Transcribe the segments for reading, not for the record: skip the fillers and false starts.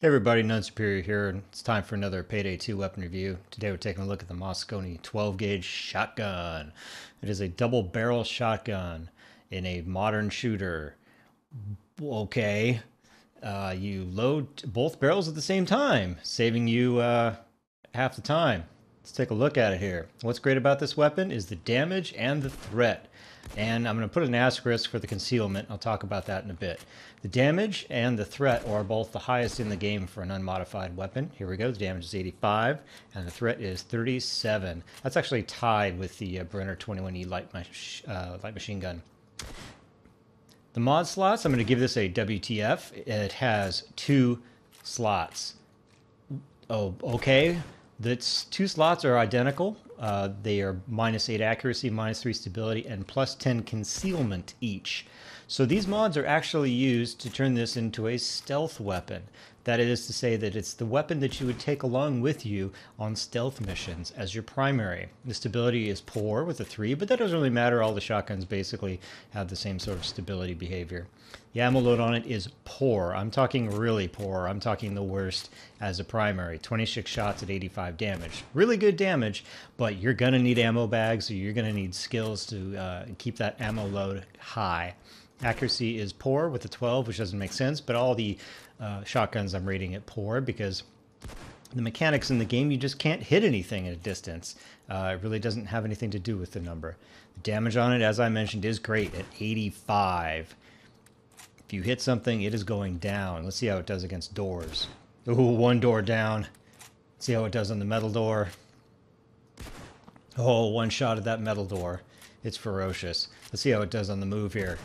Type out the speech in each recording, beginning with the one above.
Hey everybody, None Superior here, and it's time for another Payday 2 weapon review. Today we're taking a look at the Mosconi 12-gauge shotgun. It is a double-barrel shotgun in a modern shooter. Okay, you load both barrels at the same time, saving you half the time. Let's take a look at it here. What's great about this weapon is the damage and the threat. And I'm going to put an asterisk for the concealment. I'll talk about that in a bit. The damage and the threat are both the highest in the game for an unmodified weapon. Here we go. The damage is 85, and the threat is 37. That's actually tied with the Brenner 21E light machine gun. The mod slots, I'm going to give this a WTF. It has 2 slots. Oh, okay. The 2 slots are identical. They are -8 accuracy, -3 stability, and +10 concealment each. So these mods are actually used to turn this into a stealth weapon. That is to say that it's the weapon that you would take along with you on stealth missions as your primary. The stability is poor with a 3, but that doesn't really matter. All the shotguns basically have the same sort of stability behavior. The ammo load on it is poor. I'm talking really poor. I'm talking the worst as a primary. 26 shots at 85 damage. Really good damage, but you're going to need ammo bags, or you're going to need skills to keep that ammo load high. Accuracy is poor with a 12, which doesn't make sense, but all the shotguns I'm rating it poor because the mechanics in the game, you just can't hit anything at a distance. It really doesn't have anything to do with the number. The damage on it, as I mentioned, is great at 85. If you hit something, it is going down. Let's see how it does against doors. Ooh, 1 door down. See how it does on the metal door. Oh, 1 shot at that metal door. It's ferocious. Let's see how it does on the move here.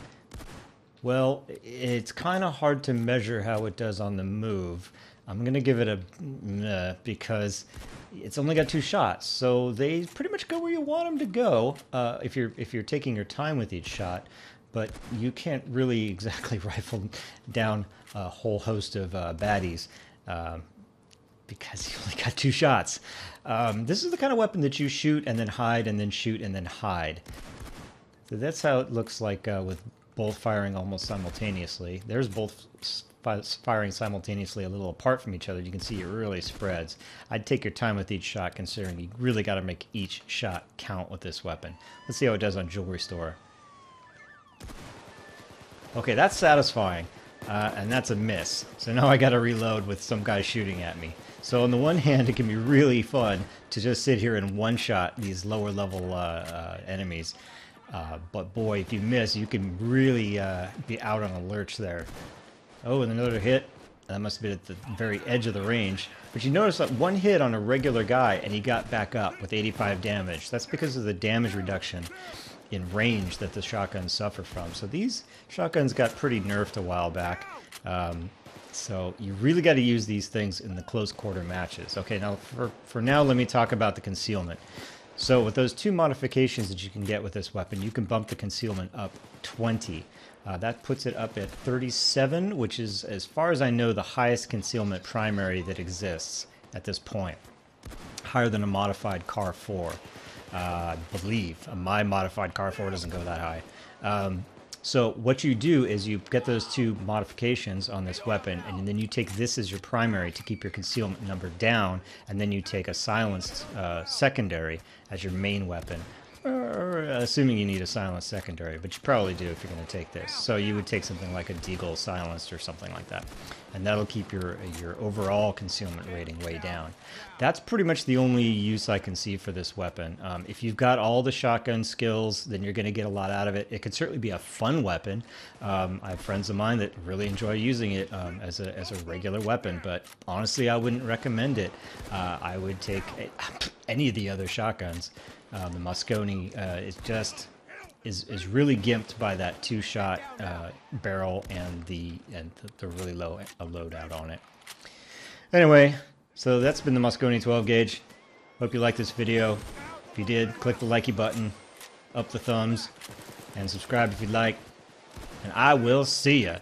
Well, it's kind of hard to measure how it does on the move. I'm going to give it a because it's only got 2 shots, so they pretty much go where you want them to go if you're taking your time with each shot. But you can't really exactly rifle down a whole host of baddies because you only got 2 shots. This is the kind of weapon that you shoot and then hide and then shoot and then hide. So that's how it looks like with both firing almost simultaneously. There's both firing simultaneously a little apart from each other. You can see it really spreads. I'd take your time with each shot, considering you really got to make each shot count with this weapon. Let's see how it does on Jewelry Store. Okay, that's satisfying, and that's a miss. So now I got to reload with some guy shooting at me. So on the one hand, it can be really fun to just sit here and one-shot these lower level enemies. But boy, if you miss, you can really be out on a lurch there. Oh, and another hit. That must have been at the very edge of the range. But you notice that 1 hit on a regular guy, and he got back up with 85 damage. That's because of the damage reduction in range that the shotguns suffer from. So these shotguns got pretty nerfed a while back. So you really got to use these things in the close quarter matches. Okay, now for now, let me talk about the concealment. So with those 2 modifications that you can get with this weapon, you can bump the concealment up 20. That puts it up at 37, which is, as far as I know, the highest concealment primary that exists at this point. Higher than a modified CAR 4, I believe. My modified CAR 4 doesn't go that high. So what you do is you get those 2 modifications on this weapon, and then you take this as your primary to keep your concealment number down, and then you take a silenced secondary as your main weapon. Assuming you need a silenced secondary, but you probably do if you're going to take this. So you would take something like a Deagle silenced or something like that, and that'll keep your overall concealment rating way down. That's pretty much the only use I can see for this weapon. If you've got all the shotgun skills, then you're going to get a lot out of it. It could certainly be a fun weapon. I have friends of mine that really enjoy using it as a regular weapon, but honestly, I wouldn't recommend it. I would take any of the other shotguns. The Mosconi is really gimped by that 2-shot barrel and the really low loadout on it. Anyway, so that's been the Mosconi 12-gauge. Hope you liked this video. If you did, click the likey button, up the thumbs, and subscribe if you'd like. And I will see ya.